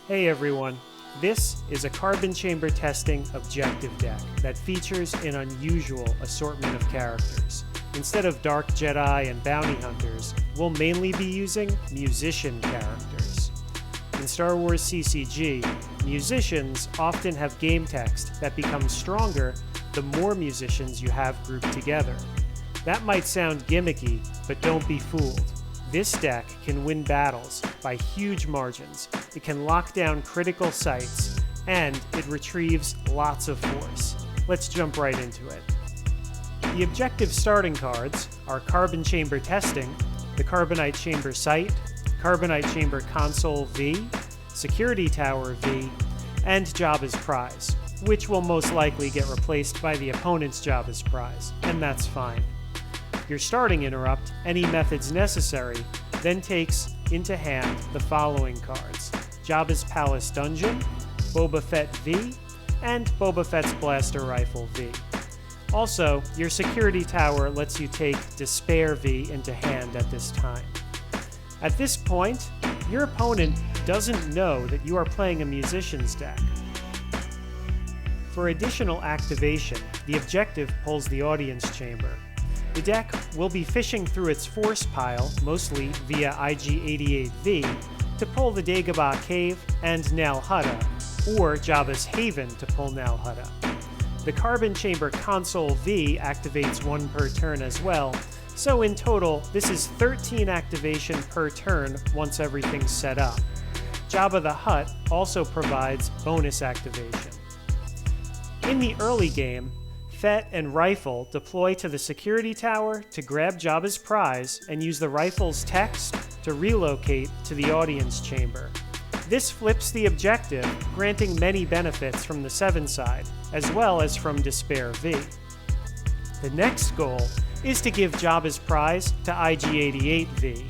Hey everyone, this is a carbon chamber testing objective deck that features an unusual assortment of characters. Instead of Dark Jedi and Bounty Hunters, we'll mainly be using musician characters. In Star Wars CCG, musicians often have game text that becomes stronger the more musicians you have grouped together. That might sound gimmicky, but don't be fooled. This deck can win battles by huge margins, it can lock down critical sites, and it retrieves lots of force. Let's jump right into it. The objective starting cards are Carbon Chamber Testing, the Carbonite Chamber Site, Carbonite Chamber Console V, Security Tower V, and Jabba's Prize, which will most likely get replaced by the opponent's Jabba's Prize, and that's fine. Your starting interrupt, any methods necessary, then takes into hand the following cards: Jabba's Palace Dungeon, Boba Fett V, and Boba Fett's Blaster Rifle V. Also, your Security Tower lets you take Despair V into hand at this time. At this point, your opponent doesn't know that you are playing a musician's deck. For additional activation, the objective pulls the audience chamber. The deck will be fishing through its force pile, mostly via IG-88V, to pull the Dagobah Cave and Nal Hutta, or Jabba's Haven to pull Nal Hutta. The Carbon Chamber Console V activates one per turn as well, so in total, this is 13 activation per turn once everything's set up. Jabba the Hutt also provides bonus activation. In the early game, Fett and Rifle deploy to the Security Tower to grab Jabba's Prize and use the rifle's text to relocate to the audience chamber. This flips the objective, granting many benefits from the 7 side, as well as from Despair V. The next goal is to give Jabba's Prize to IG-88V.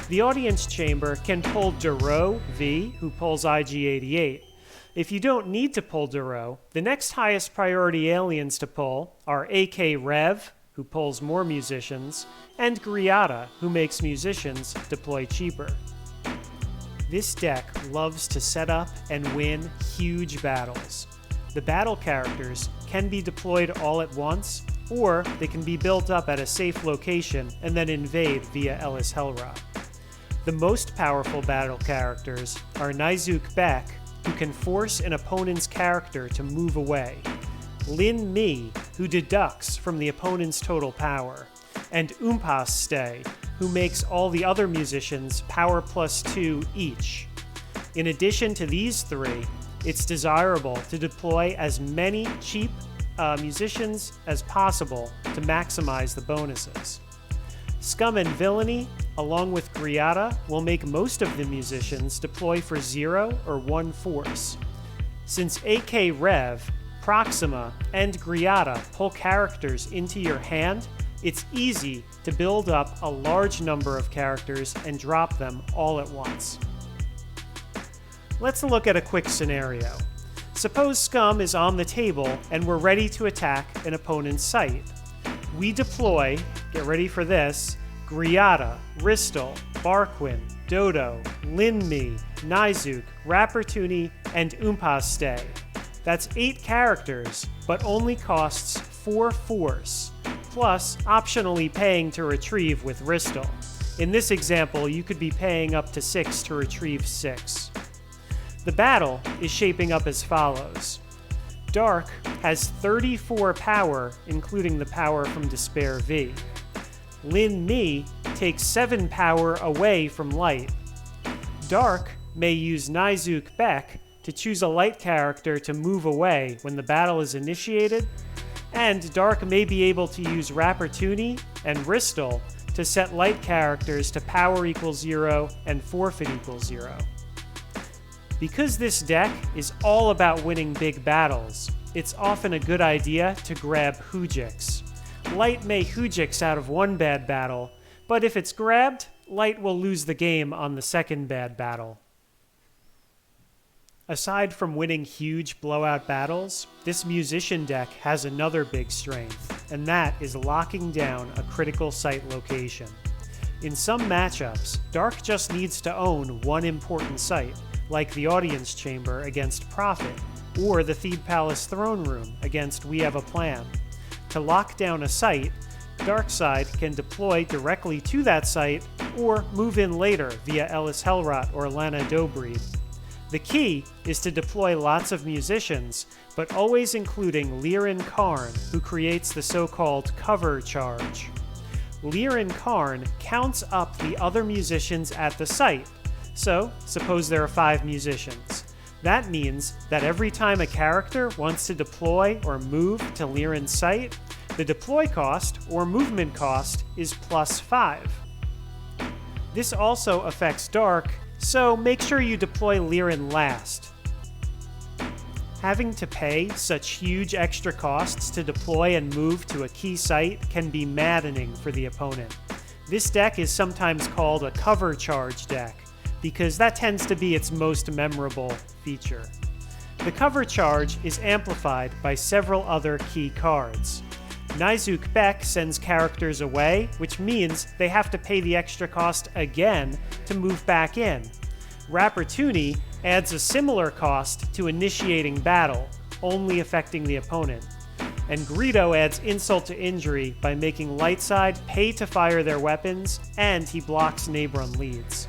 The audience chamber can pull Duro V, who pulls IG-88. If you don't need to pull Duro, the next highest priority aliens to pull are AK Rev, who pulls more musicians, and Griata, who makes musicians deploy cheaper. This deck loves to set up and win huge battles. The battle characters can be deployed all at once, or they can be built up at a safe location and then invade via Ellis Helra. The most powerful battle characters are Nizuk Bek, who can force an opponent's character to move away, Lin Mi, who deducts from the opponent's total power, and Oompas Stay, who makes all the other musicians power +2 each. In addition to these three, it's desirable to deploy as many cheap musicians as possible to maximize the bonuses. Scum and Villainy, along with Griata, will make most of the musicians deploy for 0 or 1 force. Since AK Rev, Proxima, and Griata pull characters into your hand, it's easy to build up a large number of characters and drop them all at once. Let's look at a quick scenario. Suppose Scum is on the table and we're ready to attack an opponent's site. We deploy, get ready for this, Griata, Ristal, Barquin, Dodo, Lin Mi, Nizuk, Rappertuni, and Oompas Stay. That's 8 characters, but only costs 4 force, plus optionally paying to retrieve with Ristal. In this example, you could be paying up to 6 to retrieve 6. The battle is shaping up as follows. Dark has 34 power, including the power from Despair V. Lin Mi takes 7 power away from Light. Dark may use Nizuk Bek to choose a Light character to move away when the battle is initiated, and Dark may be able to use Rappertuni and Ristal to set Light characters to power equals 0 and forfeit equals 0. Because this deck is all about winning big battles, it's often a good idea to grab Hoojix. Light may Hoojix out of one bad battle, but if it's grabbed, Light will lose the game on the second bad battle. Aside from winning huge blowout battles, this musician deck has another big strength, and that is locking down a critical site location. In some matchups, Dark just needs to own one important site, like the Audience Chamber against Prophet, or the Thebe Palace Throne Room against We Have a Plan. To lock down a site, Darkside can deploy directly to that site or move in later via Ellis Hellrot or Lana Dobreed. The key is to deploy lots of musicians, but always including Lirin Karn, who creates the so-called cover charge. Lirin Karn counts up the other musicians at the site. So, suppose there are 5 musicians. That means that every time a character wants to deploy or move to Lirin's site, the deploy cost or movement cost is +5. This also affects Dark, so make sure you deploy Lirin last. Having to pay such huge extra costs to deploy and move to a key site can be maddening for the opponent. This deck is sometimes called a cover charge deck, because that tends to be its most memorable feature. The cover charge is amplified by several other key cards. Nizuk Beck sends characters away, which means they have to pay the extra cost again to move back in. Rappertuni adds a similar cost to initiating battle, only affecting the opponent. And Greedo adds insult to injury by making Lightside pay to fire their weapons, and he blocks Nabron leads.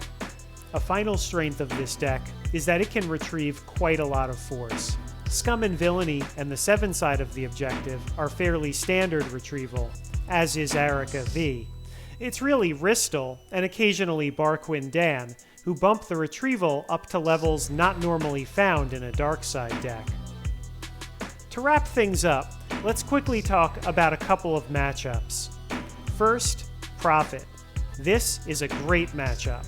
A final strength of this deck is that it can retrieve quite a lot of force. Scum and Villainy and the 7 side of the objective are fairly standard retrieval, as is Arica V. It's really Ristal, and occasionally Barquin Dan, who bump the retrieval up to levels not normally found in a Darkside deck. To wrap things up, let's quickly talk about a couple of matchups. First, Prophet. This is a great matchup.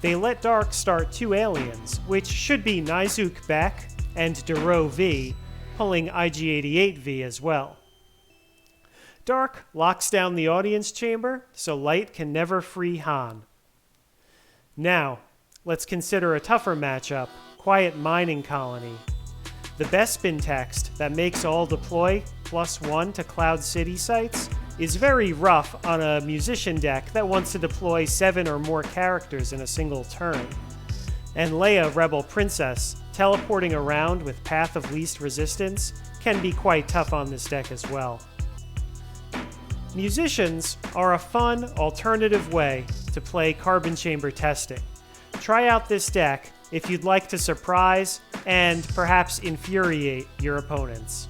They let Dark start 2 aliens, which should be Nizuk Beck and Duro V, pulling IG-88 V as well. Dark locks down the Audience Chamber, so Light can never free Han. Now, let's consider a tougher matchup, Quiet Mining Colony. The Bespin text that makes all deploy +1 to Cloud City sites is very rough on a musician deck that wants to deploy 7 or more characters in a single turn. And Leia Rebel Princess, teleporting around with Path of Least Resistance, can be quite tough on this deck as well. Musicians are a fun, alternative way to play Carbon Chamber testing. Try out this deck if you'd like to surprise and perhaps infuriate your opponents.